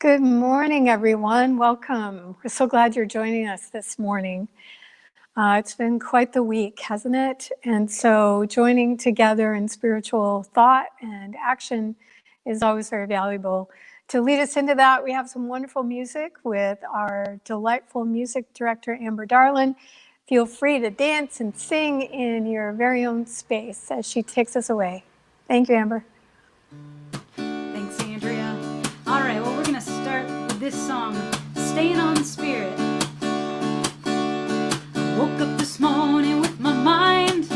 Good morning, everyone. Welcome. We're so glad you're joining us this morning. It's been quite the week, hasn't it? And so joining together in spiritual thought and action is always very valuable. To lead us into that, we have some wonderful music with our delightful music director, Amber Darlin. Feel free to dance and sing in your very own space as she takes us away. Thank you, Amber. Thanks, Andrea. All right, well, we're going to start with this song, Staying on Spirit. Woke up this morning with my mind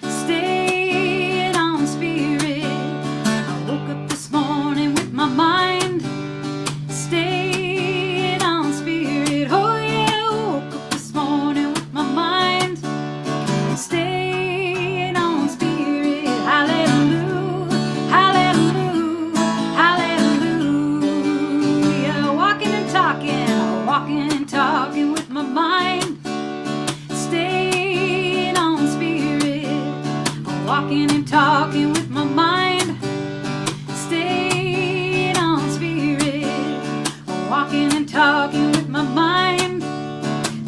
staying on spirit. I woke up this morning with my mind staying on spirit. Oh yeah, I woke up this morning with my mind staying on spirit. Hallelujah, hallelujah, hallelujah. Walking and talking with my mind staying on spirit. Walking and talking with my mind staying on spirit. Walking and talking with my mind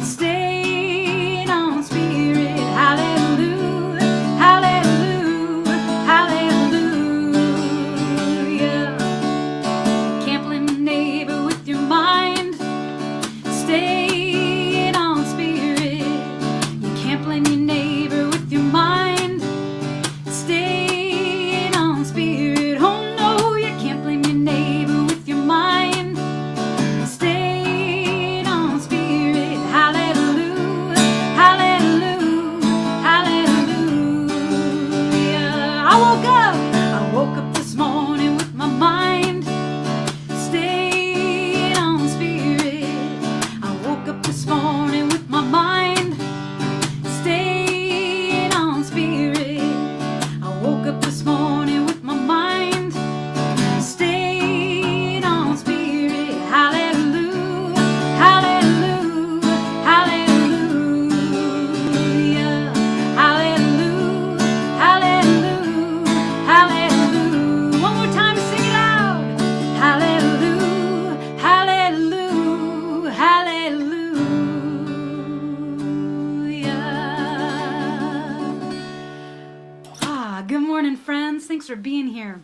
staying on spirit. Hallelujah, hallelujah, hallelujah. Can't blame the neighbor with your mind staying on spirit. You can't blame your neighbor with your mind staying on spirit. Oh no, you can't blame your neighbor with your mind staying on spirit. Hallelujah, hallelujah, hallelujah. I woke up this morning with my mind staying on spirit. I woke up this morning with my mind staying on spirit. I woke up this morning with my mind staying on spirit. Hallelujah, hallelujah, hallelujah, hallelujah, hallelujah, hallelujah. One more time, sing it out. Hallelujah, hallelujah, hallelujah. Good morning, friends. Thanks for being here.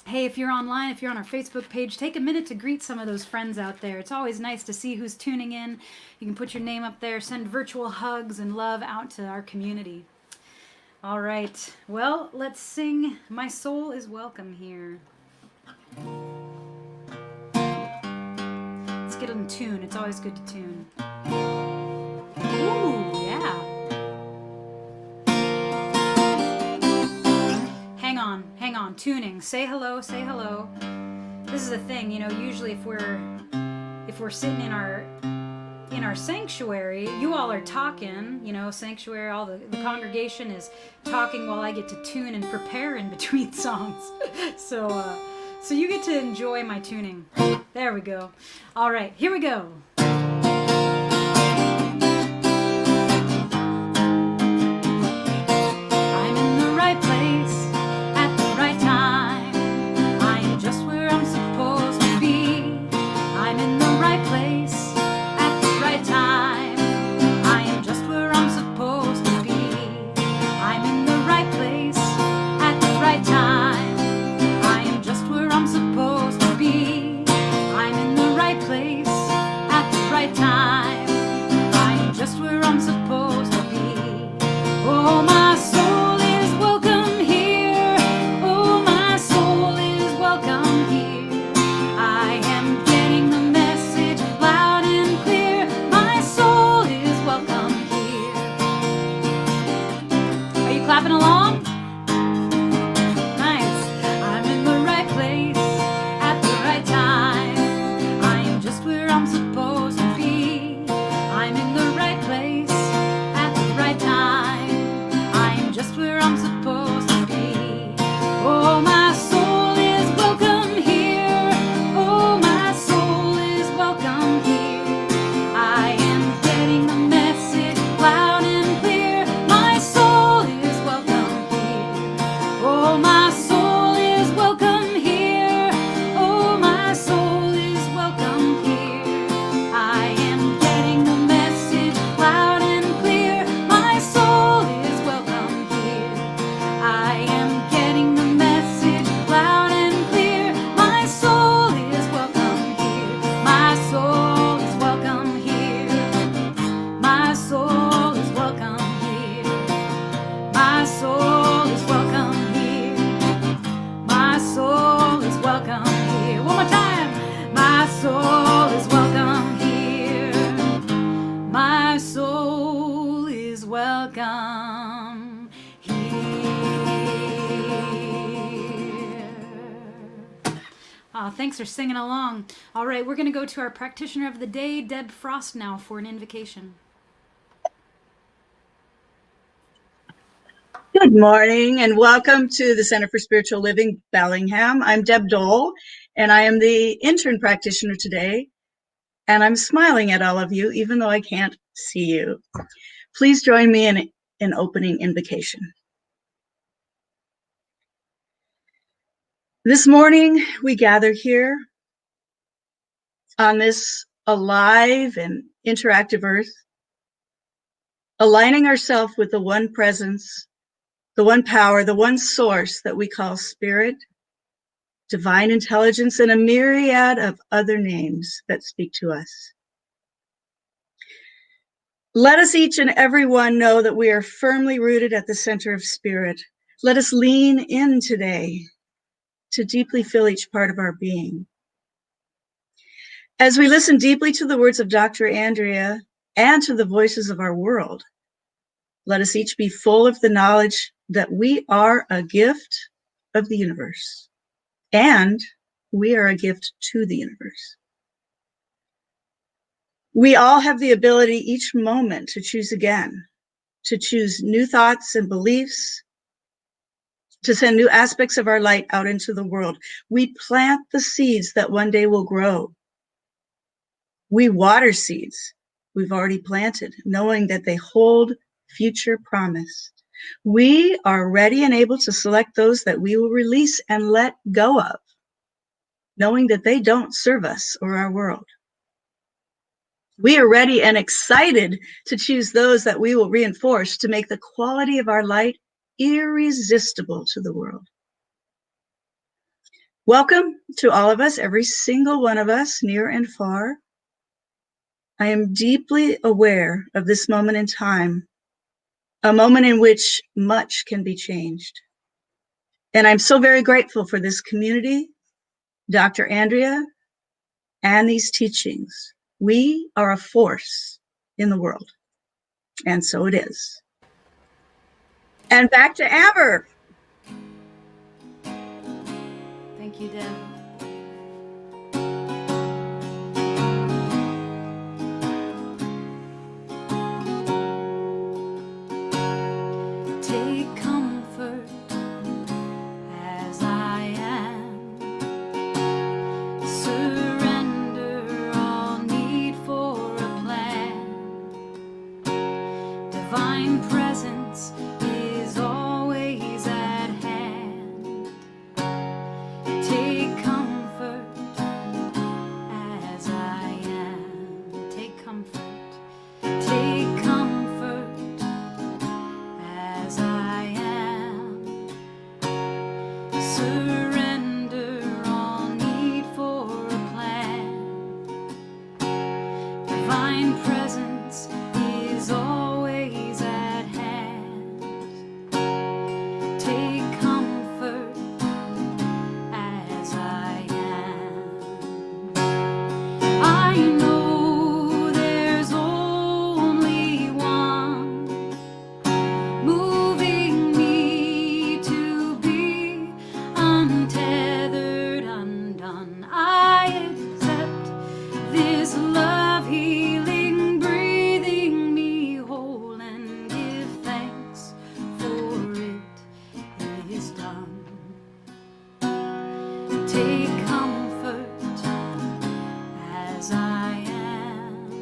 Hey, if you're online, if you're on our Facebook page, take a minute to greet some of those friends out there. It's always nice to see who's tuning in. You can put your name up there, send virtual hugs and love out to our community. All right. Well, let's sing My Soul is Welcome here. Let's get in tune. It's always good to tune. Ooh, yeah. Hang on. Tuning. Say hello, say hello. This is a thing, usually if we're sitting in our sanctuary, you all are talking, sanctuary, all the congregation is talking while I get to tune and prepare in between songs. So you get to enjoy my tuning. There we go. All right, here we go. I'm in the right place at the right time. I am just where I'm supposed to be. I'm in the right place at the right time. I am just where I'm supposed to be. I'm in the right place at the right time. I am just where I'm supposed to be. I'm in the right place at welcome here. Thanks for singing along. All right, we're going to go to our practitioner of the day, Deb Frost, now for an invocation. Good morning and welcome to the Center for Spiritual Living, Bellingham. I'm Deb Dole and I am the intern practitioner today. And I'm smiling at all of you, even though I can't see you. Please join me in an opening invocation. This morning, we gather here on this alive and interactive earth, aligning ourselves with the one presence, the one power, the one source that we call spirit, divine intelligence, and a myriad of other names that speak to us. Let us each and every one know that we are firmly rooted at the center of spirit. Let us lean in today to deeply feel each part of our being. As we listen deeply to the words of Dr. Andrea and to the voices of our world, let us each be full of the knowledge that we are a gift of the universe, and we are a gift to the universe. We all have the ability each moment to choose again, to choose new thoughts and beliefs, to send new aspects of our light out into the world. We plant the seeds that one day will grow. We water seeds we've already planted, knowing that they hold future promise. We are ready and able to select those that we will release and let go of, knowing that they don't serve us or our world. We are ready and excited to choose those that we will reinforce to make the quality of our light irresistible to the world. Welcome to all of us, every single one of us, near and far. I am deeply aware of this moment in time, a moment in which much can be changed. And I'm so very grateful for this community, Dr. Andrea, and these teachings. We are a force in the world, and so it is. And back to Amber. Thank you, Deb. Take comfort as I am. Surrender all need for a plan. Divine presence is always at hand. Take comfort as I am. Take comfort. Take comfort as I am. Surrender all need for a plan. Divine presence is always at hand. Take comfort as I am. I know there's only one moving me to be untethered, undone. I accept this love healing, breathing me whole, and give thanks for it is done. Take comfort as I am.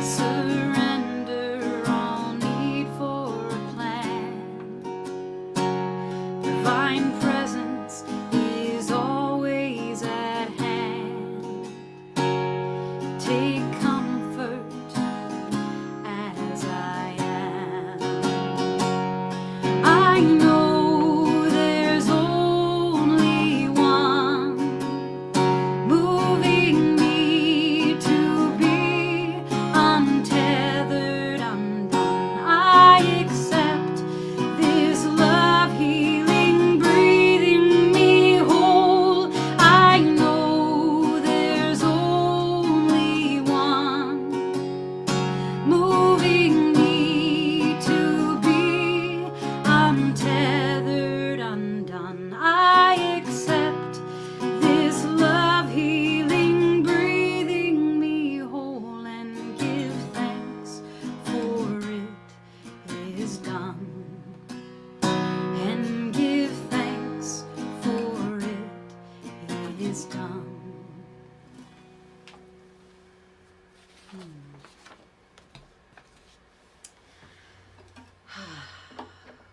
Surrender all need for a plan. Divine presence is always at hand. Take comfort as I am. I know there's only one moving me to be untethered.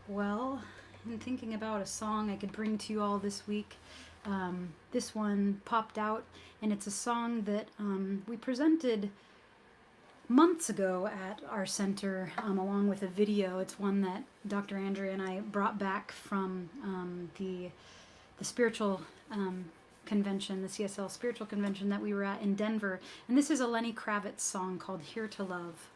Well, in thinking about a song I could bring to you all this week, this one popped out, and it's a song that we presented months ago at our center, along with a video. It's one that Dr. Andrea and I brought back from the spiritual convention, the CSL spiritual convention that we were at in Denver. And this is a Lenny Kravitz song called Here to Love.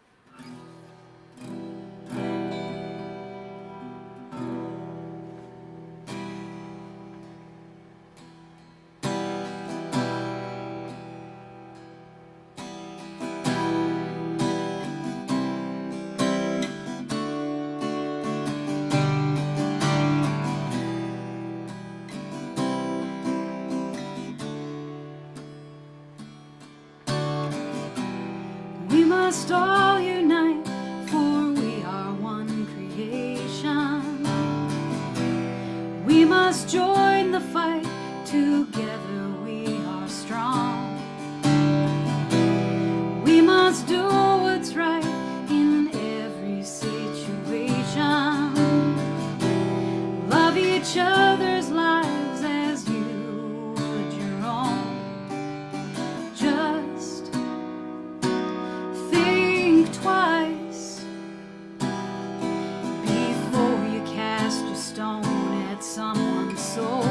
We must all unite, for we are one creation. We must join the fight, together we are strong. We must do what's right in every situation. Love each other's lives as you would your own. Just think twice before you cast your stone at someone's soul.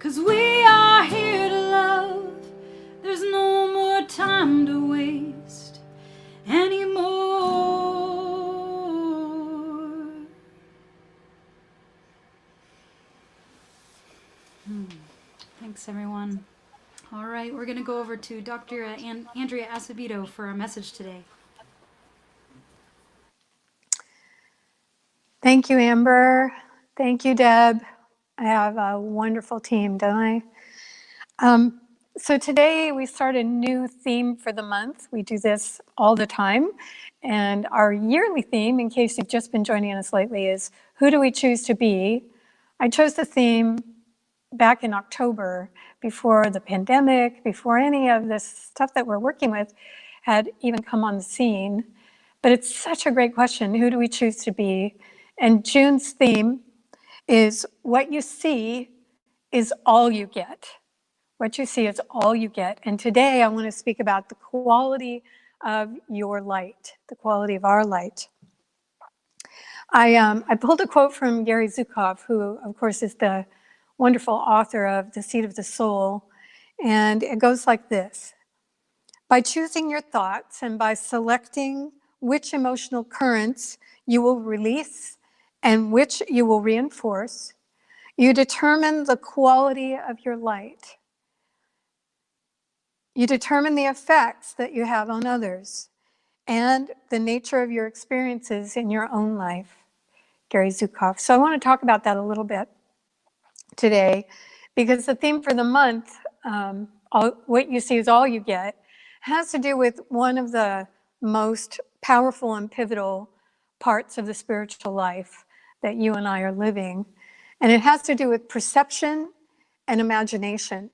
'cause we are here to love. There's no more time to waste anymore. Thanks, everyone. All right, we're going to go over to Dr. Andrea Asebedo for our message today. Thank you, Amber. Thank you, Deb. I have a wonderful team, don't I? So today we start a new theme for the month. We do this all the time. And our yearly theme, in case you've just been joining us lately, is who do we choose to be? I chose the theme back in October, before the pandemic, before any of this stuff that we're working with had even come on the scene. But it's such a great question. Who do we choose to be? And June's theme is what you see is all you get. What you see is all you get. And today I want to speak about the quality of your light, the quality of our light. I pulled a quote from Gary Zukav, who, of course, is the wonderful author of The Seed of the Soul. And it goes like this. By choosing your thoughts and by selecting which emotional currents you will release and which you will reinforce, you determine the quality of your light. You determine the effects that you have on others and the nature of your experiences in your own life. Gary Zukav. So I want to talk about that a little bit today, because the theme for the month, what you see is all you get, has to do with one of the most powerful and pivotal parts of the spiritual life that you and I are living. And it has to do with perception and imagination.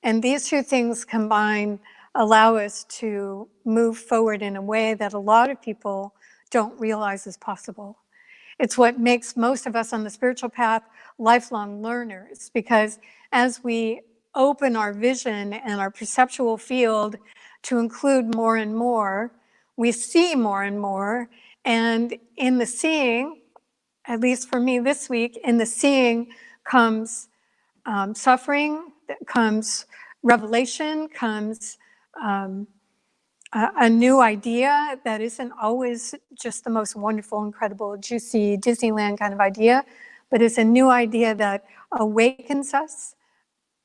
And these two things combined allow us to move forward in a way that a lot of people don't realize is possible. It's what makes most of us on the spiritual path lifelong learners, because as we open our vision and our perceptual field to include more and more, we see more and more. And in the seeing, at least for me this week, in the seeing comes suffering, comes revelation, comes a new idea that isn't always just the most wonderful, incredible, juicy Disneyland kind of idea, but it's a new idea that awakens us,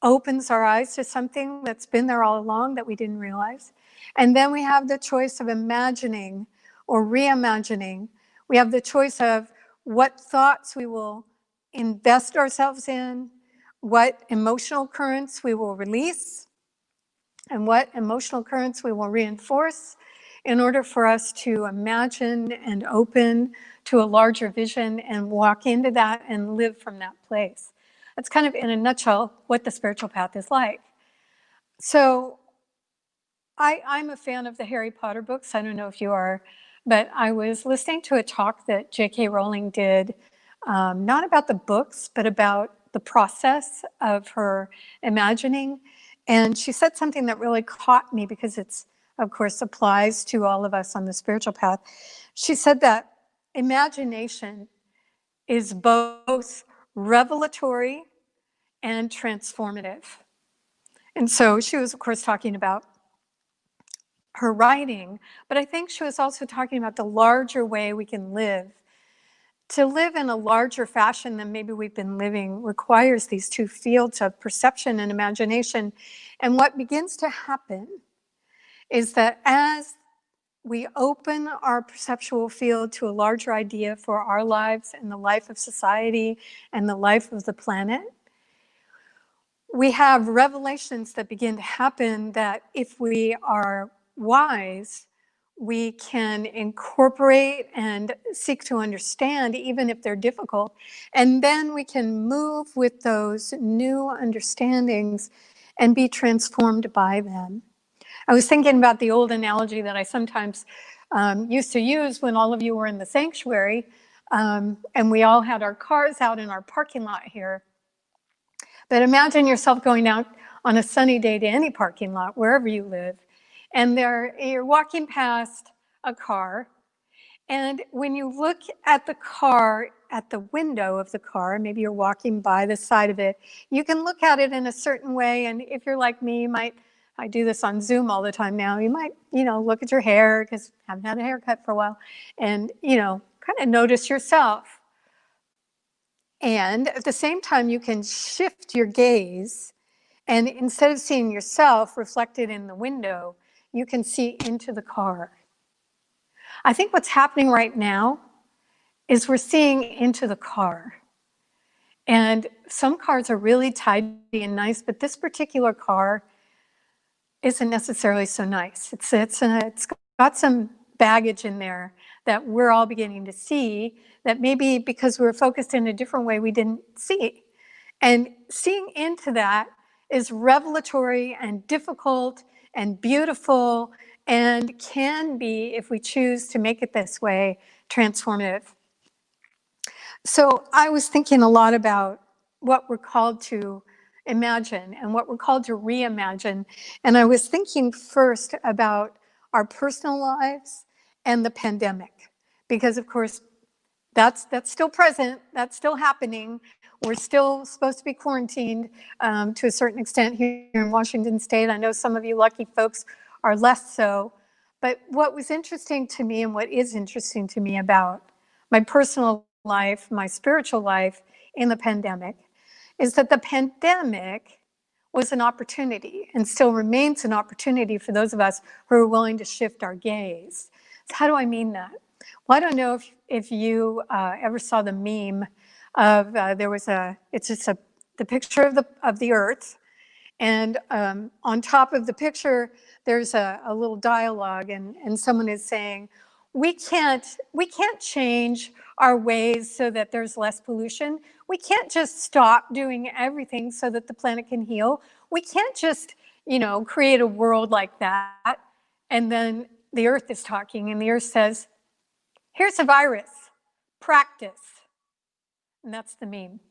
opens our eyes to something that's been there all along that we didn't realize. And then we have the choice of imagining or reimagining. We have the choice of what thoughts we will invest ourselves in, what emotional currents we will release, and what emotional currents we will reinforce in order for us to imagine and open to a larger vision and walk into that and live from that place. That's kind of, in a nutshell, what the spiritual path is like. So I'm a fan of the Harry Potter books. I don't know if you are, but I was listening to a talk that J.K. Rowling did, not about the books, but about the process of her imagining. And she said something that really caught me, because it's, of course, applies to all of us on the spiritual path. She said that imagination is both revelatory and transformative. And so she was, of course, talking about her writing, but I think she was also talking about the larger way we can live. To live in a larger fashion than maybe we've been living requires these two fields of perception and imagination. And what begins to happen is that as we open our perceptual field to a larger idea for our lives and the life of society and the life of the planet, we have revelations that begin to happen that, if we are wise, we can incorporate and seek to understand, even if they're difficult. And then we can move with those new understandings and be transformed by them. I was thinking about the old analogy that I sometimes used to use when all of you were in the sanctuary, and we all had our cars out in our parking lot here. But imagine yourself going out on a sunny day to any parking lot, wherever you live, and you're walking past a car, and when you look at the car at the window of the car, maybe you're walking by the side of it, you can look at it in a certain way. And if you're like me, you might, I do this on Zoom all the time now, you might, look at your hair because I haven't had a haircut for a while, and, kind of notice yourself. And at the same time, you can shift your gaze, and instead of seeing yourself reflected in the window, you can see into the car. I think what's happening right now is we're seeing into the car. And some cars are really tidy and nice, but this particular car isn't necessarily so nice. It's got some baggage in there that we're all beginning to see, that maybe because we were focused in a different way, we didn't see. And seeing into that is revelatory and difficult and beautiful, and can be, if we choose to make it this way, transformative. So I was thinking a lot about what we're called to imagine and what we're called to reimagine. And I was thinking first about our personal lives and the pandemic, because of course that's still present, that's still happening. We're still supposed to be quarantined to a certain extent here in Washington State. I know some of you lucky folks are less so. But what was interesting to me, and what is interesting to me about my personal life, my spiritual life in the pandemic, is that the pandemic was an opportunity and still remains an opportunity for those of us who are willing to shift our gaze. So how do I mean that? Well, I don't know if you ever saw the meme of it's just the picture of the Earth, and on top of the picture there's a little dialogue, and someone is saying, we can't change our ways so that there's less pollution. We can't just stop doing everything so that the planet can heal. We can't just, create a world like that. And then the Earth is talking, and the Earth says, here's a virus, practice. And that's the meme.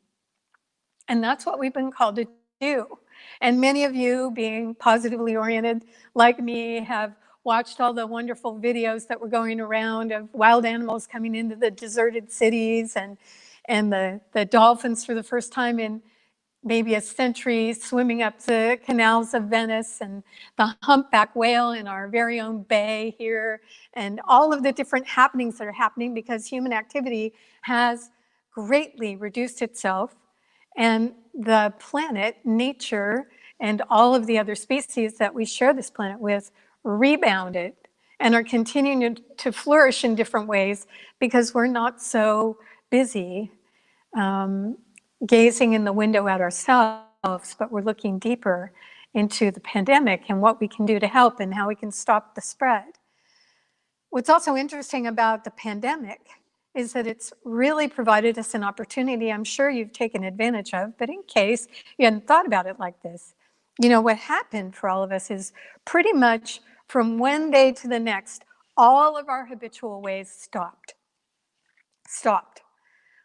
And that's what we've been called to do. And many of you, being positively oriented like me, have watched all the wonderful videos that were going around of wild animals coming into the deserted cities, and the dolphins for the first time in maybe a century swimming up the canals of Venice, and the humpback whale in our very own bay here, and all of the different happenings that are happening because human activity has greatly reduced itself, and the planet, nature, and all of the other species that we share this planet with rebounded and are continuing to flourish in different ways because we're not so busy gazing in the window at ourselves, but we're looking deeper into the pandemic and what we can do to help and how we can stop the spread. What's also interesting about the pandemic is that it's really provided us an opportunity I'm sure you've taken advantage of, but in case you hadn't thought about it like this, what happened for all of us is pretty much from one day to the next, all of our habitual ways stopped.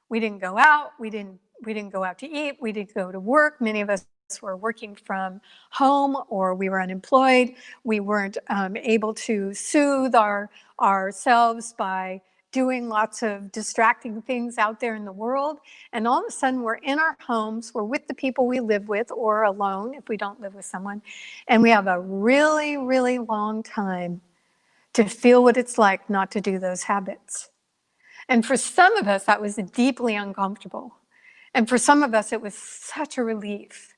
We didn't go out, we didn't go out to eat, we didn't go to work. Many of us were working from home, or we were unemployed. We weren't able to soothe ourselves by doing lots of distracting things out there in the world. And all of a sudden we're in our homes, we're with the people we live with, or alone if we don't live with someone. And we have a really, really long time to feel what it's like not to do those habits. And for some of us, that was deeply uncomfortable. And for some of us, it was such a relief.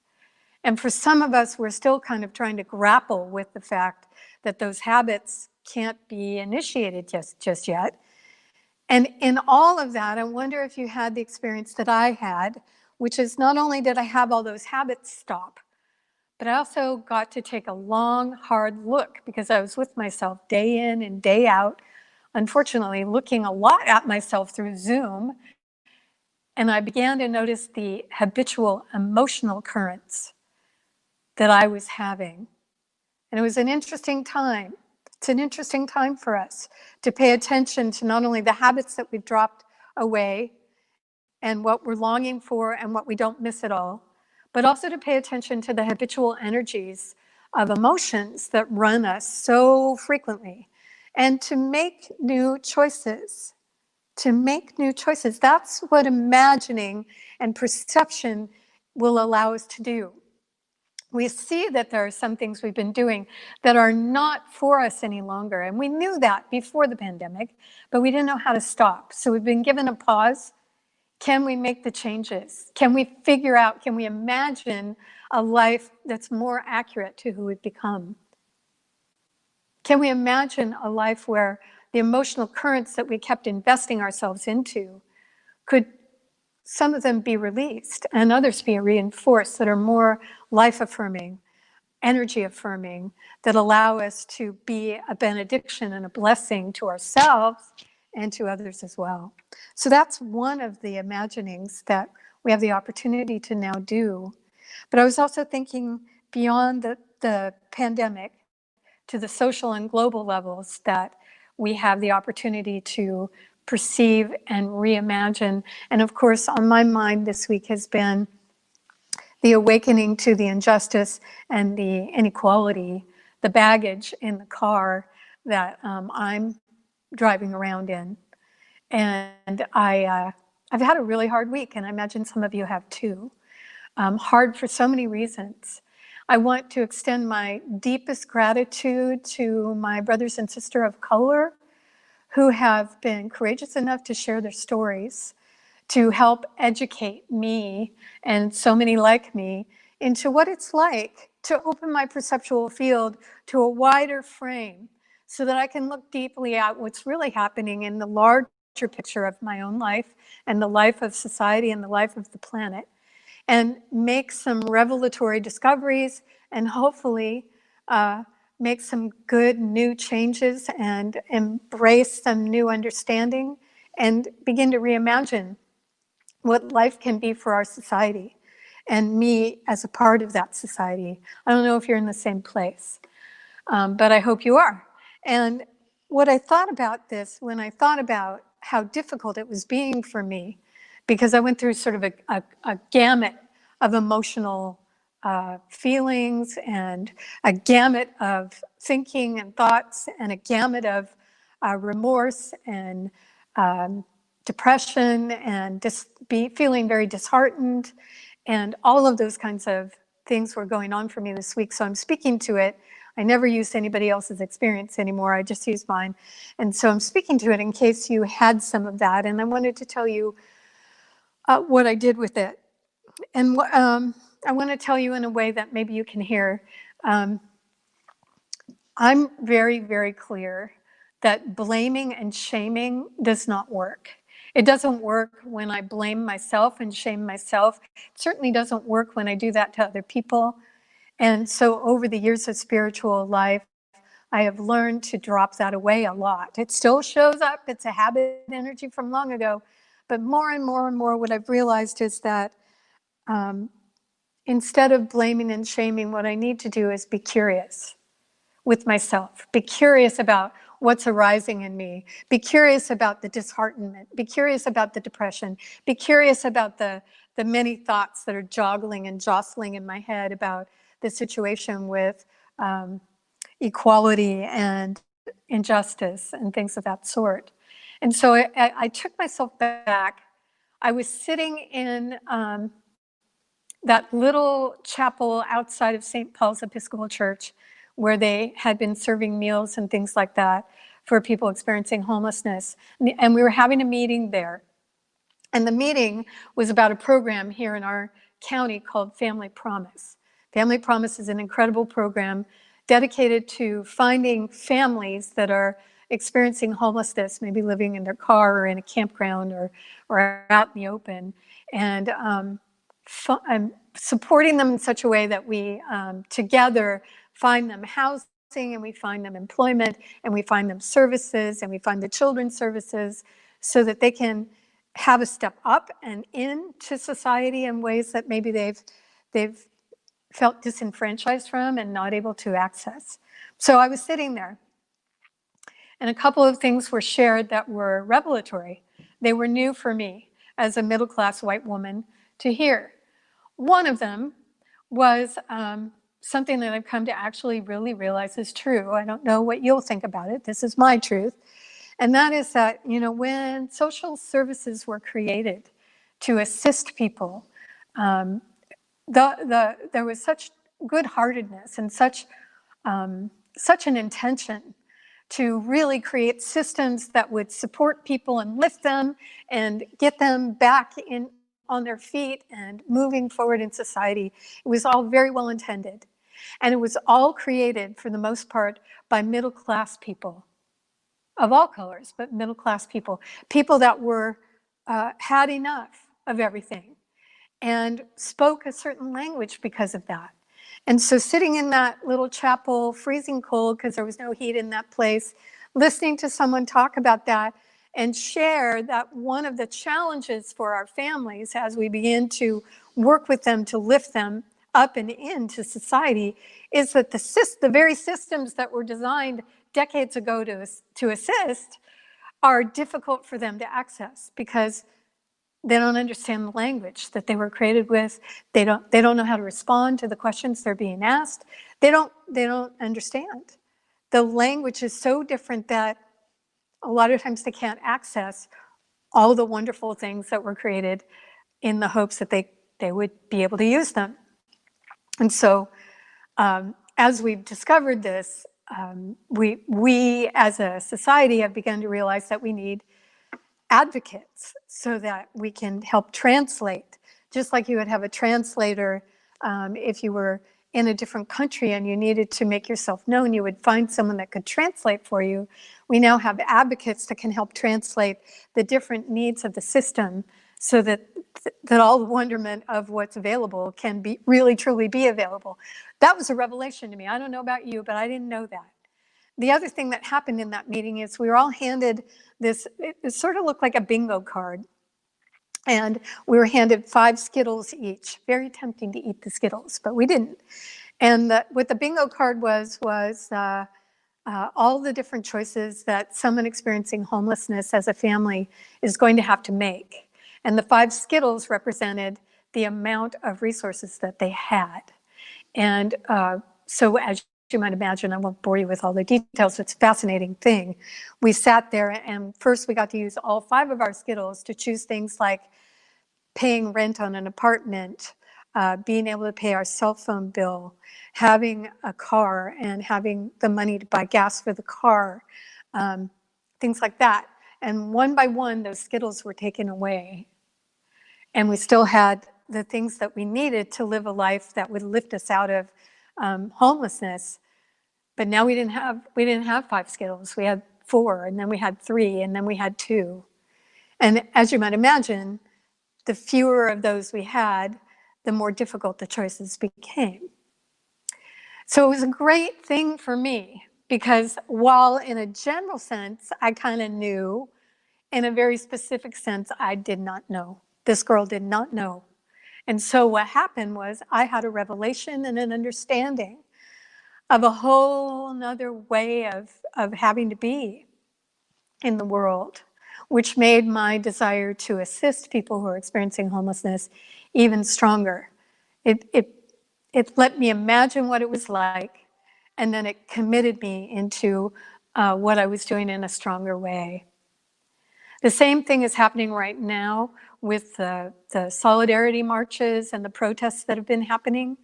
And for some of us, we're still kind of trying to grapple with the fact that those habits can't be initiated just yet. And in all of that, I wonder if you had the experience that I had, which is not only did I have all those habits stop, but I also got to take a long, hard look, because I was with myself day in and day out, unfortunately looking a lot at myself through Zoom, and I began to notice the habitual emotional currents that I was having. And it was an interesting time. It's an interesting time for us to pay attention to not only the habits that we've dropped away and what we're longing for and what we don't miss at all, but also to pay attention to the habitual energies of emotions that run us so frequently, and to make new choices to make new choices. That's what imagining and perception will allow us to do. We see that there are some things we've been doing that are not for us any longer. And we knew that before the pandemic, but we didn't know how to stop. So we've been given a pause. Can we make the changes? Can we figure out, can we imagine a life that's more accurate to who we've become? Can we imagine a life where the emotional currents that we kept investing ourselves into could some of them be released and others be reinforced that are more life-affirming, energy-affirming, that allow us to be a benediction and a blessing to ourselves and to others as well. So that's one of the imaginings that we have the opportunity to now do. But I was also thinking beyond the pandemic to the social and global levels that we have the opportunity to perceive and reimagine. And of course, on my mind this week has been the awakening to the injustice and the inequality, the baggage in the car that I'm driving around in. And I've had a really hard week, and I imagine some of you have too. Hard for so many reasons. I want to extend my deepest gratitude to my brothers and sisters of color who have been courageous enough to share their stories, to help educate me and so many like me into what it's like to open my perceptual field to a wider frame so that I can look deeply at what's really happening in the larger picture of my own life and the life of society and the life of the planet, and make some revelatory discoveries and hopefully make some good new changes and embrace some new understanding and begin to reimagine what life can be for our society and me as a part of that society. I don't know if you're in the same place, but I hope you are. And what I thought about this, when I thought about how difficult it was being for me, because I went through sort of a gamut of emotional feelings and a gamut of thinking and thoughts and a gamut of remorse and depression and feeling very disheartened, and all of those kinds of things were going on for me this week. So I'm speaking to it. I never used anybody else's experience anymore. I just use mine. And so I'm speaking to it in case you had some of that. And I wanted to tell you what I did with it. And I want to tell you in a way that maybe you can hear. I'm very, very clear that blaming and shaming does not work. It doesn't work when I blame myself and shame myself. It certainly doesn't work when I do that to other people. And so over the years of spiritual life, I have learned to drop that away a lot. It still shows up. It's a habit energy from long ago. But more and more and more, what I've realized is that instead of blaming and shaming, what I need to do is be curious with myself. Be curious about what's arising in me. Be curious about the disheartenment. Be curious about the depression. Be curious about the many thoughts that are joggling and jostling in my head about the situation with equality and injustice and things of that sort. And so I took myself back. I was sitting in that little chapel outside of St. Paul's Episcopal Church where they had been serving meals and things like that for people experiencing homelessness. And we were having a meeting there. And the meeting was about a program here in our county called Family Promise. Family Promise is an incredible program dedicated to finding families that are experiencing homelessness, maybe living in their car or in a campground or out in the open, and supporting them in such a way that we together find them housing, and we find them employment, and we find them services, and we find the children's services so that they can have a step up and into society in ways that maybe they've felt disenfranchised from and not able to access. So I was sitting there, and a couple of things were shared that were revelatory. They were new for me as a middle-class white woman to hear. One of them was something that I've come to actually really realize is true. I don't know what you'll think about it. This is my truth. And that is that, when social services were created to assist people, there was such good-heartedness and such an intention to really create systems that would support people and lift them and get them back on their feet and moving forward in society. It was all very well intended. And it was all created, for the most part, by middle-class people of all colors, but middle-class people, people that were had enough of everything and spoke a certain language because of that. And so sitting in that little chapel, freezing cold because there was no heat in that place, listening to someone talk about that and share that one of the challenges for our families as we begin to work with them to lift them up and into society is that the very systems that were designed decades ago to assist are difficult for them to access because they don't understand the language that they were created with. They don't know how to respond to the questions they're being asked. They don't understand. The language is so different that a lot of times they can't access all the wonderful things that were created in the hopes that they would be able to use them. And so as we've discovered this, we as a society have begun to realize that we need advocates so that we can help translate, just like you would have a translator if you were in a different country and you needed to make yourself known, you would find someone that could translate for you. We now have advocates that can help translate the different needs of the system so that all the wonderment of what's available can be really truly be available. That was a revelation to me. I don't know about you, but I didn't know that. The other thing that happened in that meeting is we were all handed this, it sort of looked like a bingo card. And we were handed 5 Skittles each. Very tempting to eat the Skittles, but we didn't. And what the bingo card was all the different choices that someone experiencing homelessness as a family is going to have to make. And the 5 Skittles represented the amount of resources that they had. And so as you might imagine, I won't bore you with all the details, it's a fascinating thing. We sat there and first we got to use all 5 of our Skittles to choose things like paying rent on an apartment, being able to pay our cell phone bill, having a car and having the money to buy gas for the car, things like that. And one by one, those Skittles were taken away. And we still had the things that we needed to live a life that would lift us out of homelessness. But now we didn't have 5 Skittles. We had 4, and then we had 3, and then we had 2. And as you might imagine, the fewer of those we had, the more difficult the choices became. So it was a great thing for me because while in a general sense, I kind of knew, in a very specific sense, I did not know. This girl did not know. And so what happened was I had a revelation and an understanding of a whole nother way of having to be in the world, which made my desire to assist people who are experiencing homelessness even stronger. It let me imagine what it was like, and then it committed me into what I was doing in a stronger way. The same thing is happening right now with the solidarity marches and the protests that have been happening,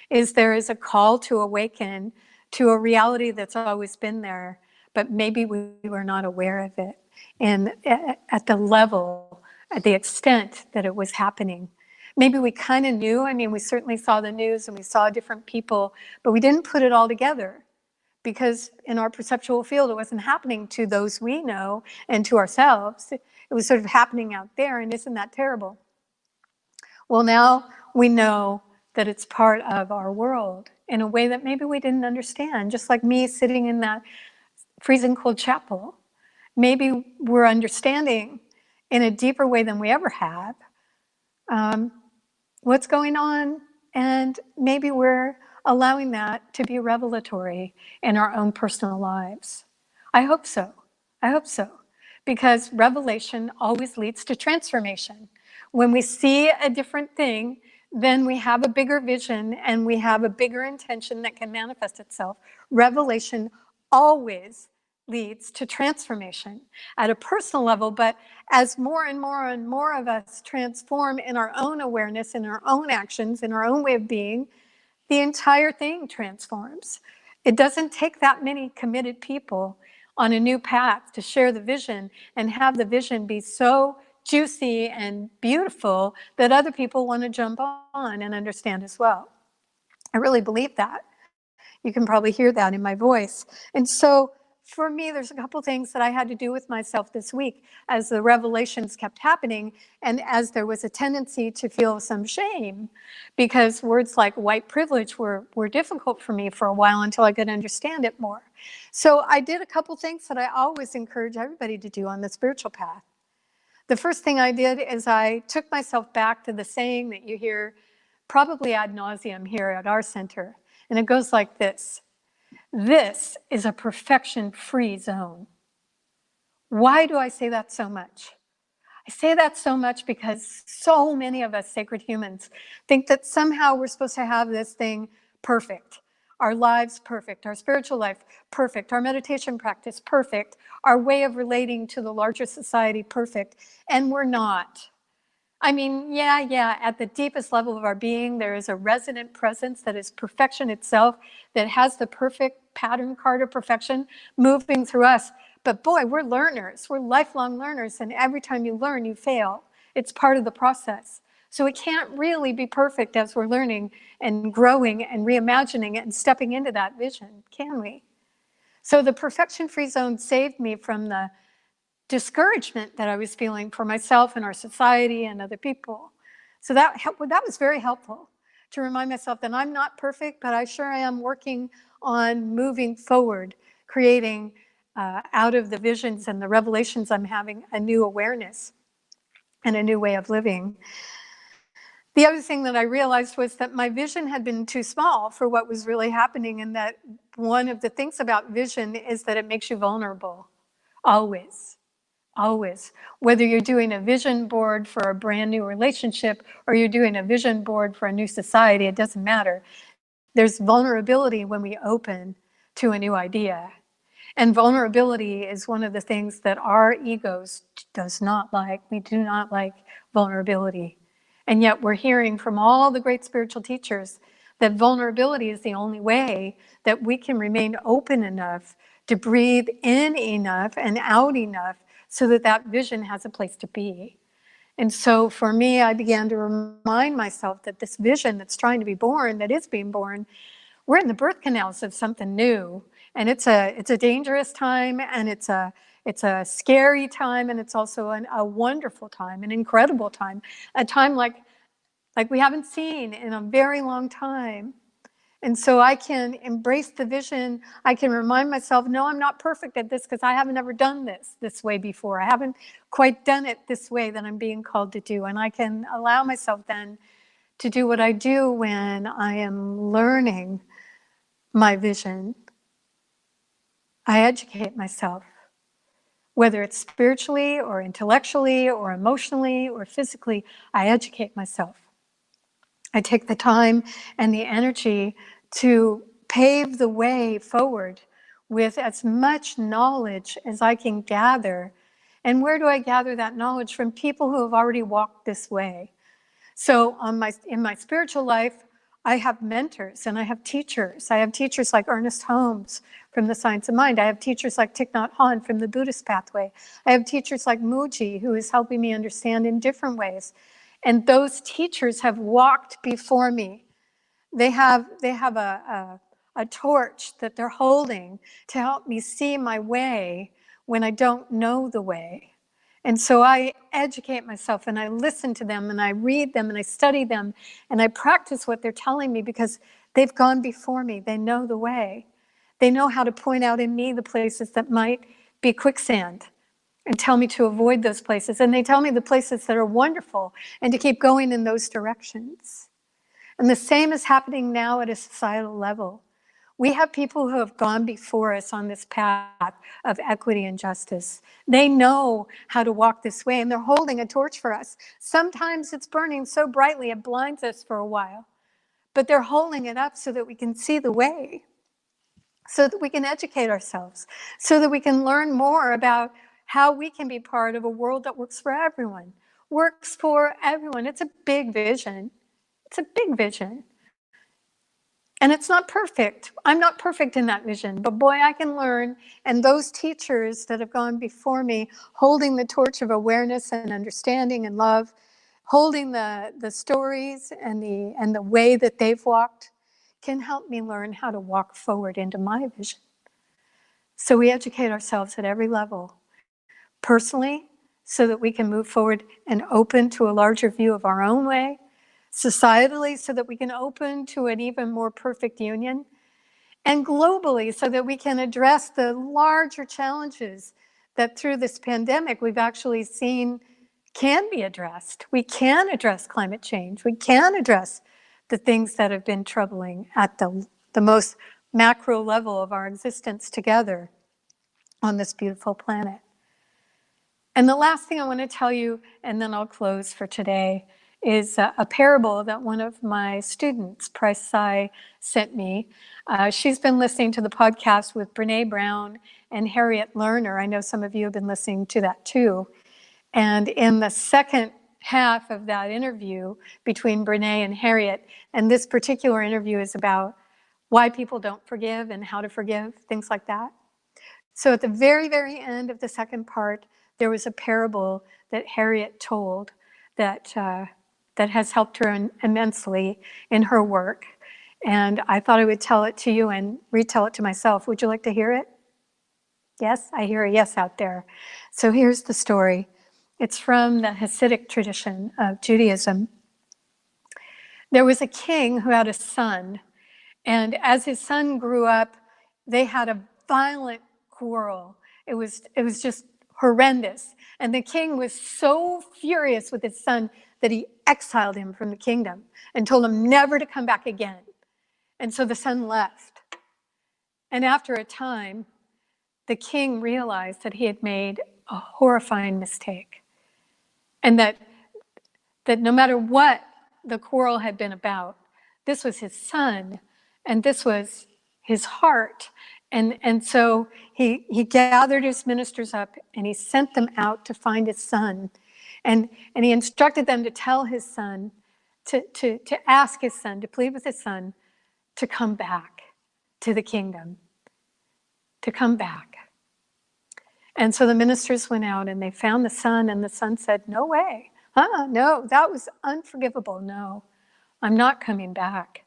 is there is a call to awaken to a reality that's always been there, but maybe we were not aware of it. And at the level, at the extent that it was happening. Maybe we kind of knew, I mean, we certainly saw the news and we saw different people, but we didn't put it all together because in our perceptual field, it wasn't happening to those we know and to ourselves. It was sort of happening out there, and isn't that terrible? Well, now we know that it's part of our world in a way that maybe we didn't understand, just like me sitting in that freezing cold chapel. Maybe we're understanding in a deeper way than we ever have what's going on, and maybe we're allowing that to be revelatory in our own personal lives. I hope so. I hope so. Because revelation always leads to transformation. When we see a different thing, then we have a bigger vision and we have a bigger intention that can manifest itself. Revelation always leads to transformation at a personal level, but as more and more and more of us transform in our own awareness, in our own actions, in our own way of being, the entire thing transforms. It doesn't take that many committed people on a new path to share the vision and have the vision be so juicy and beautiful that other people want to jump on and understand as well. I really believe that. You can probably hear that in my voice. And so for me, there's a couple things that I had to do with myself this week as the revelations kept happening and as there was a tendency to feel some shame because words like white privilege were difficult for me for a while until I could understand it more. So I did a couple things that I always encourage everybody to do on the spiritual path. The first thing I did is I took myself back to the saying that you hear probably ad nauseum here at our center. And it goes like this. This is a perfection-free zone. Why do I say that so much? I say that so much because so many of us sacred humans think that somehow we're supposed to have this thing perfect. Our lives perfect, our spiritual life perfect, our meditation practice perfect, our way of relating to the larger society perfect, and we're not. I mean, yeah, at the deepest level of our being, there is a resonant presence that is perfection itself, that has the perfect pattern card of perfection moving through us. But boy, we're learners, we're lifelong learners, and every time you learn, you fail. It's part of the process. So it can't really be perfect as we're learning and growing and reimagining it and stepping into that vision, can we? So the perfection-free zone saved me from the discouragement that I was feeling for myself and our society and other people. So that was very helpful to remind myself that I'm not perfect, but I sure am working on moving forward, creating out of the visions and the revelations I'm having a new awareness and a new way of living. The other thing that I realized was that my vision had been too small for what was really happening, and that one of the things about vision is that it makes you vulnerable, always. Always. Whether you're doing a vision board for a brand new relationship or you're doing a vision board for a new society, it doesn't matter. There's vulnerability when we open to a new idea. And vulnerability is one of the things that our egos does not like. We do not like vulnerability. And yet we're hearing from all the great spiritual teachers that vulnerability is the only way that we can remain open enough to breathe in enough and out enough so that that vision has a place to be. And so for me, I began to remind myself that this vision that's trying to be born, that is being born, we're in the birth canals of something new. And it's a dangerous time, and it's a scary time, and it's also a wonderful time, an incredible time, a time like we haven't seen in a very long time. And so I can embrace the vision. I can remind myself, no, I'm not perfect at this because I haven't ever done this way before. I haven't quite done it this way that I'm being called to do. And I can allow myself then to do what I do when I am learning my vision. I educate myself, whether it's spiritually or intellectually or emotionally or physically, I educate myself. I take the time and the energy to pave the way forward with as much knowledge as I can gather. And where do I gather that knowledge? From people who have already walked this way. So in my spiritual life, I have mentors and I have teachers. I have teachers like Ernest Holmes from the Science of Mind. I have teachers like Thich Nhat Hanh from the Buddhist pathway. I have teachers like Mooji, who is helping me understand in different ways. And those teachers have walked before me. They have a torch that they're holding to help me see my way when I don't know the way. And so I educate myself and I listen to them and I read them and I study them and I practice what they're telling me because they've gone before me. They know the way. They know how to point out in me the places that might be quicksand and tell me to avoid those places. And they tell me the places that are wonderful and to keep going in those directions. And the same is happening now at a societal level. We have people who have gone before us on this path of equity and justice. They know how to walk this way, and they're holding a torch for us. Sometimes it's burning so brightly it blinds us for a while, but they're holding it up so that we can see the way. so that we can educate ourselves, so that we can learn more about how we can be part of a world that works for everyone. Works for everyone. It's a big vision. It's a big vision. And it's not perfect. I'm not perfect in that vision, but boy, I can learn. And those teachers that have gone before me, holding the torch of awareness and understanding and love, holding the stories and the way that they've walked, can help me learn how to walk forward into my vision. So we educate ourselves at every level, personally, so that we can move forward and open to a larger view of our own way, societally, so that we can open to an even more perfect union, and globally, so that we can address the larger challenges that through this pandemic we've actually seen can be addressed. We can address climate change. We can address the things that have been troubling at the most macro level of our existence together on this beautiful planet. And the last thing I want to tell you, and then I'll close for today, is a parable that one of my students, Price Sai, sent me. She's been listening to the podcast with Brene Brown and Harriet Lerner. I know some of you have been listening to that too. And in the second half of that interview between Brene and Harriet, and this particular interview is about why people don't forgive and how to forgive, things like that. So at the very, very end of the second part, there was a parable that Harriet told that has helped her immensely in her work. And I thought I would tell it to you and retell it to myself. Would you like to hear it? Yes, I hear a yes out there. So here's the story. It's from the Hasidic tradition of Judaism. There was a king who had a son, and as his son grew up, they had a violent quarrel. It was just horrendous. And the king was so furious with his son that he exiled him from the kingdom and told him never to come back again. And so the son left. And after a time, the king realized that he had made a horrifying mistake. And that no matter what the quarrel had been about, this was his son, and this was his heart. And so he gathered his ministers up, and he sent them out to find his son. And he instructed them to tell his son, to ask his son, to plead with his son, to come back to the kingdom, to come back. And so the ministers went out and they found the son, and the son said, no way. No, that was unforgivable. No, I'm not coming back.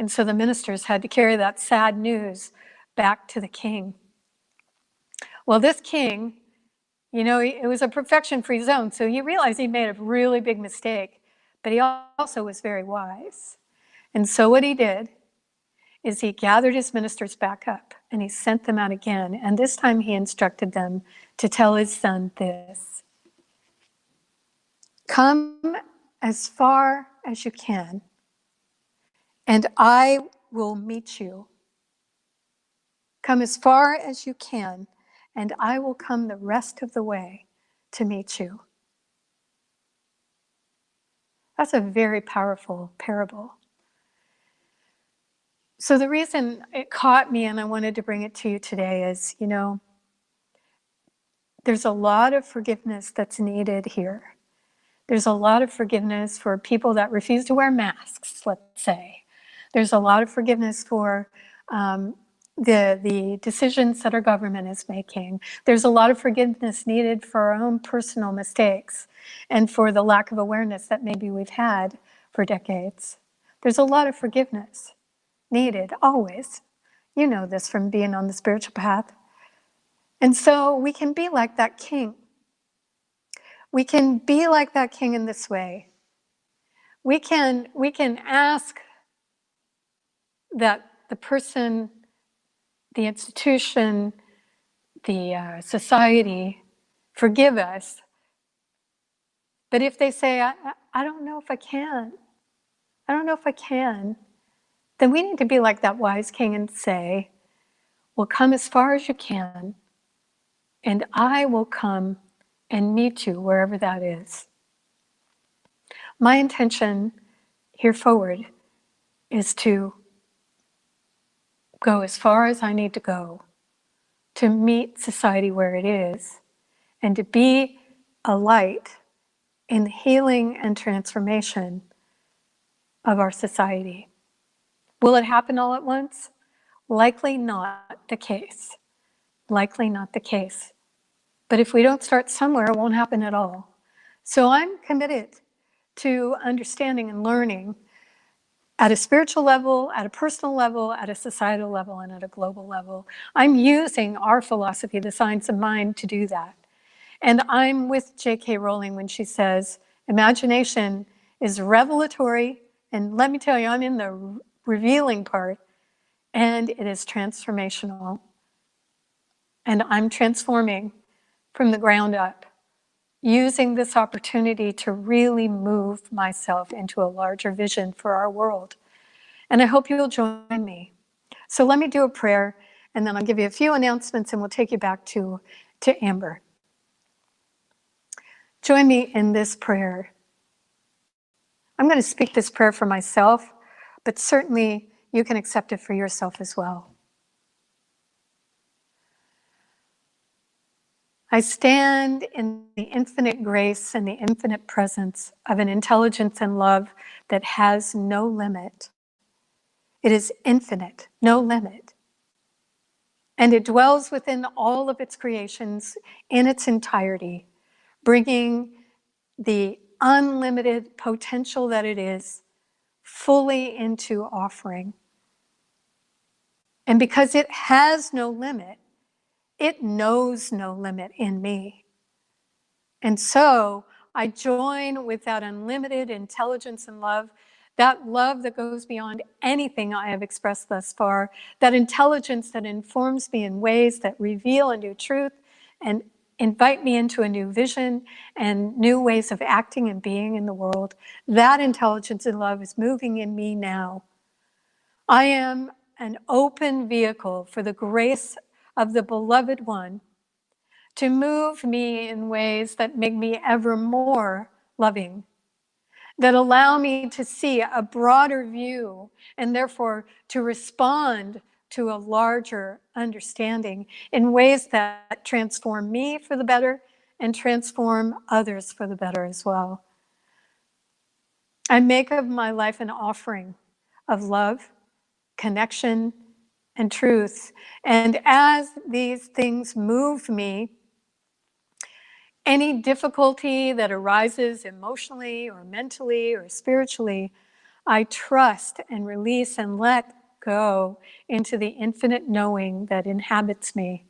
And so the ministers had to carry that sad news back to the king. Well, this king, it was a perfection-free zone, so he realized he made a really big mistake, but he also was very wise. And so what he did is he gathered his ministers back up and he sent them out again. And this time he instructed them to tell his son this: come as far as you can, and I will meet you. Come as far as you can, and I will come the rest of the way to meet you. That's a very powerful parable. So the reason it caught me and I wanted to bring it to you today is, there's a lot of forgiveness that's needed here. There's a lot of forgiveness for people that refuse to wear masks, let's say. There's a lot of forgiveness for the decisions that our government is making. There's a lot of forgiveness needed for our own personal mistakes and for the lack of awareness that maybe we've had for decades. There's a lot of forgiveness needed, always. You know this from being on the spiritual path. And so we can be like that king. We can be like that king in this way. We can ask that the person, the institution, the society forgive us. But if they say, I don't know if I can, then we need to be like that wise king and say, well, come as far as you can, and I will come and meet you wherever that is. My intention here forward is to go as far as I need to go to meet society where it is and to be a light in the healing and transformation of our society. Will it happen all at once? Likely not the case. Likely not the case. But if we don't start somewhere, it won't happen at all. So I'm committed to understanding and learning at a spiritual level, at a personal level, at a societal level, and at a global level. I'm using our philosophy, the science of mind, to do that. And I'm with J.K. Rowling when she says, imagination is revelatory, and let me tell you, I'm in the revealing part, and it is transformational. And I'm transforming from the ground up, using this opportunity to really move myself into a larger vision for our world. And I hope you'll join me. So let me do a prayer, and then I'll give you a few announcements, and we'll take you back to Amber. Join me in this prayer. I'm going to speak this prayer for myself, but certainly you can accept it for yourself as well. I stand in the infinite grace and the infinite presence of an intelligence and love that has no limit. It is infinite, no limit. And it dwells within all of its creations in its entirety, bringing the unlimited potential that it is fully into offering. And because it has no limit, it knows no limit in me. And so I join with that unlimited intelligence and love, that love that goes beyond anything I have expressed thus far, that intelligence that informs me in ways that reveal a new truth and invite me into a new vision and new ways of acting and being in the world. That intelligence and love is moving in me now. I am an open vehicle for the grace of the beloved one to move me in ways that make me ever more loving, that allow me to see a broader view and therefore to respond to a larger understanding in ways that transform me for the better and transform others for the better as well. I make of my life an offering of love, connection, and truth. And as these things move me, any difficulty that arises emotionally or mentally or spiritually, I trust and release and let go into the infinite knowing that inhabits me,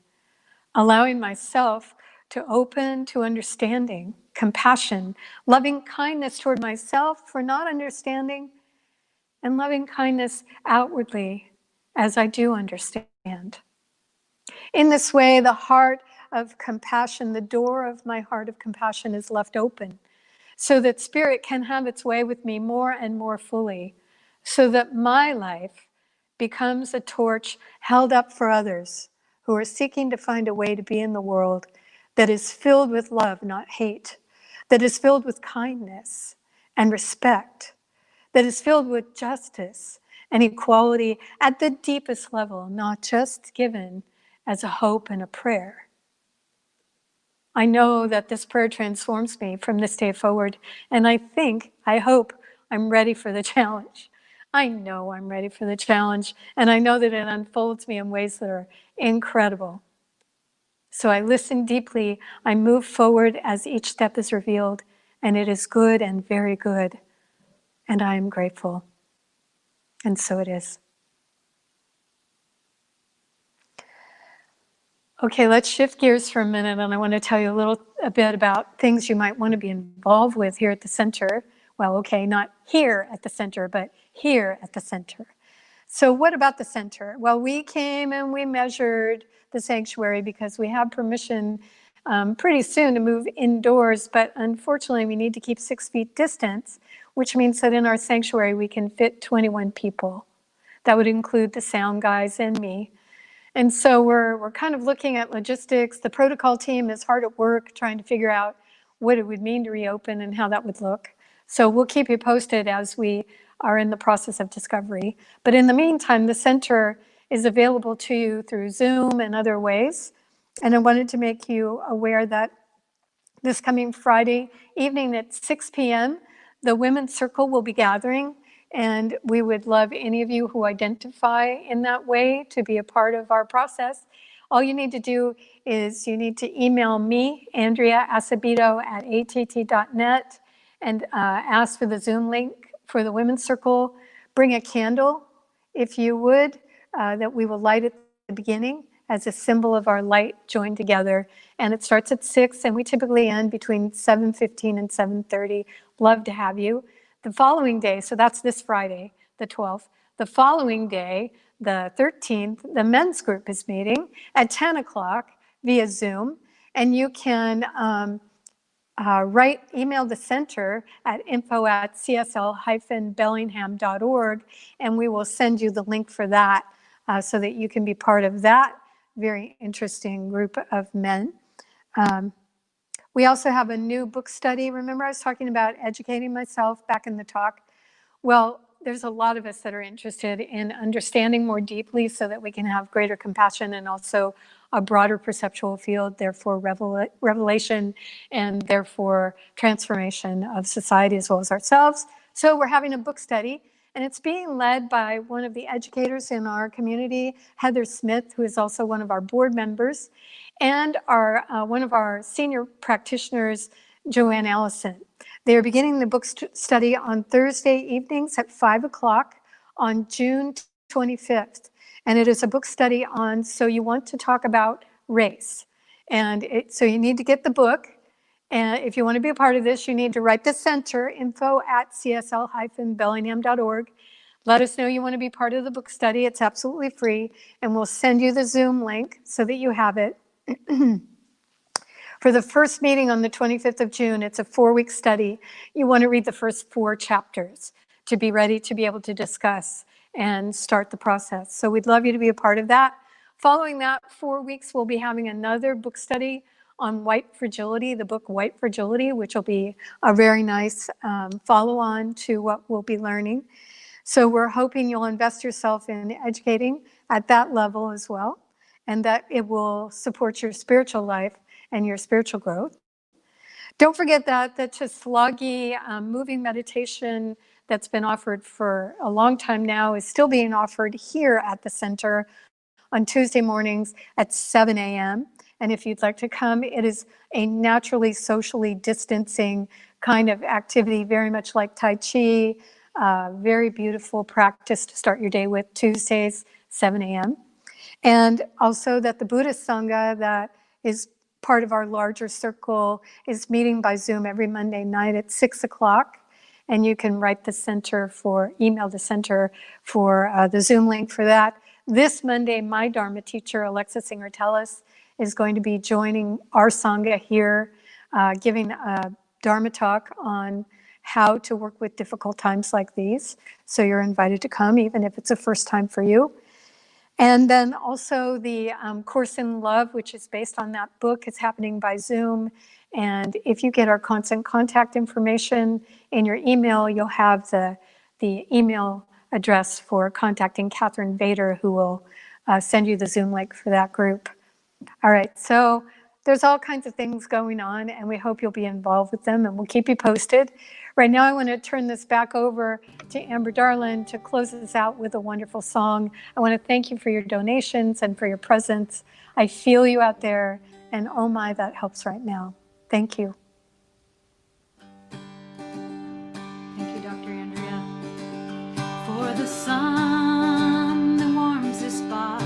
allowing myself to open to understanding, compassion, loving kindness toward myself for not understanding, and loving kindness outwardly as I do understand. In this way, the heart of compassion, the door of my heart of compassion is left open so that spirit can have its way with me more and more fully, so that my life becomes a torch held up for others who are seeking to find a way to be in the world that is filled with love, not hate, that is filled with kindness and respect, that is filled with justice and equality at the deepest level, not just given as a hope and a prayer. I know that this prayer transforms me from this day forward, and I hope I'm ready for the challenge. I know I'm ready for the challenge, and I know that it unfolds me in ways that are incredible. So I listen deeply, I move forward as each step is revealed, and it is good and very good, and I am grateful. And so it is. Okay, let's shift gears for a minute, and I want to tell you a bit about things you might want to be involved with here at the center. Well, okay, not here at the center, but here at the center. So what about the center? Well, we came and we measured the sanctuary because we have permission pretty soon to move indoors, but unfortunately we need to keep 6 feet distance, which means that in our sanctuary we can fit 21 people. That would include the sound guys and me. And so we're kind of looking at logistics. The protocol team is hard at work trying to figure out what it would mean to reopen and how that would look. So we'll keep you posted as we are in the process of discovery. But in the meantime, the center is available to you through Zoom and other ways. And I wanted to make you aware that this coming Friday evening at 6 p.m., the Women's Circle will be gathering, and we would love any of you who identify in that way to be a part of our process. All you need to do is you need to email me, Andrea Asebedo at att.net, and ask for the Zoom link for the Women's Circle. Bring a candle, if you would, that we will light at the beginning as a symbol of our light joined together. And it starts at 6, and we typically end between 7:15 and 7:30. Love to have you. The following day, so that's this Friday, the 12th, the following day, the 13th, the men's group is meeting at 10 o'clock via Zoom, and you can email the center at info@csl-bellingham.org, and we will send you the link for that so that you can be part of that very interesting group of men. We also have a new book study. Remember I was talking about educating myself back in the talk? Well, there's a lot of us that are interested in understanding more deeply so that we can have greater compassion and also a broader perceptual field, therefore revelation, and therefore transformation of society as well as ourselves. So we're having a book study, and it's being led by one of the educators in our community, Heather Smith, who is also one of our board members, and one of our senior practitioners, Joanne Allison. They are beginning the book study on Thursday evenings at 5 o'clock on June 25th. And it is a book study on So You Want to Talk About Race. And so you need to get the book. And if you want to be a part of this, you need to write the center, info@csl-bellingham.org. Let us know you want to be part of the book study. It's absolutely free. And we'll send you the Zoom link so that you have it. For the first meeting on the 25th of June, it's a 4-week study. You want to read the first 4 chapters to be ready to be able to discuss and start the process. So we'd love you to be a part of that. Following that 4 weeks, we'll be having another book study on white fragility, the book White Fragility, which will be a very nice follow-on to what we'll be learning. So we're hoping you'll invest yourself in educating at that level as well, and that it will support your spiritual life and your spiritual growth. Don't forget that the Chislagi moving meditation that's been offered for a long time now is still being offered here at the center on Tuesday mornings at 7 a.m. And if you'd like to come, it is a naturally socially distancing kind of activity, very much like Tai Chi, very beautiful practice to start your day with, Tuesdays, 7 a.m. And also that the Buddhist Sangha that is part of our larger circle is meeting by Zoom every Monday night at 6 o'clock. And you can email the center for the Zoom link for that. This Monday, my Dharma teacher, Alexa Singer-Tellis, is going to be joining our Sangha here, giving a Dharma talk on how to work with difficult times like these. So you're invited to come, even if it's a first time for you. And then also the Course in Love, which is based on that book, is happening by Zoom. And if you get our constant contact information in your email, you'll have the email address for contacting Catherine Vader, who will send you the Zoom link for that group. All right, so there's all kinds of things going on, and we hope you'll be involved with them, and we'll keep you posted. Right now, I want to turn this back over to Amber Darlin to close us out with a wonderful song. I want to thank you for your donations and for your presence. I feel you out there, and oh my, that helps right now. Thank you. Thank you, Dr. Andrea. For the sun that warms this body,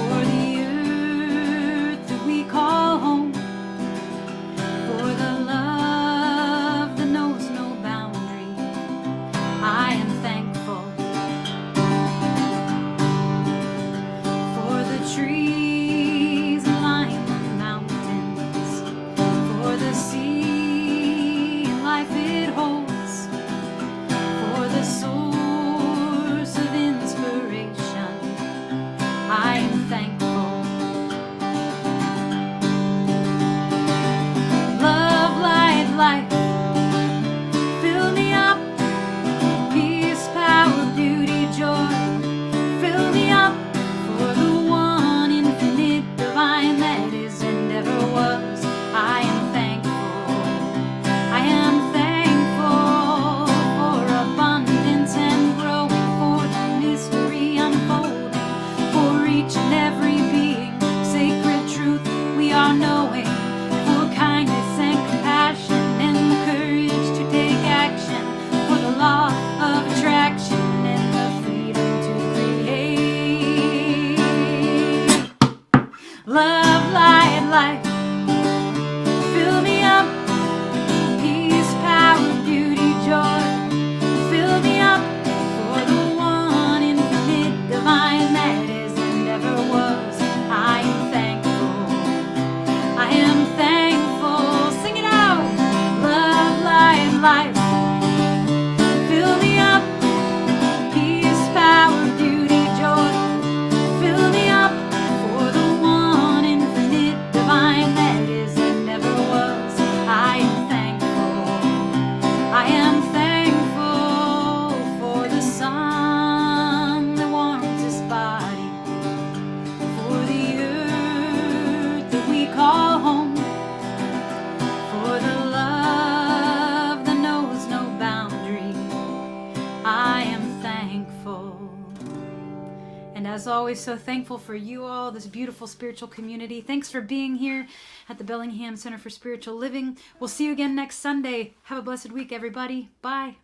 for the earth that we call home, for the love that knows no boundary, I am thankful. For the trees that line the mountains, for the sea and life it holds, for the soul as always, so thankful for you all, this beautiful spiritual community. Thanks for being here at the Bellingham Center for Spiritual Living. We'll see you again next Sunday. Have a blessed week, everybody. Bye.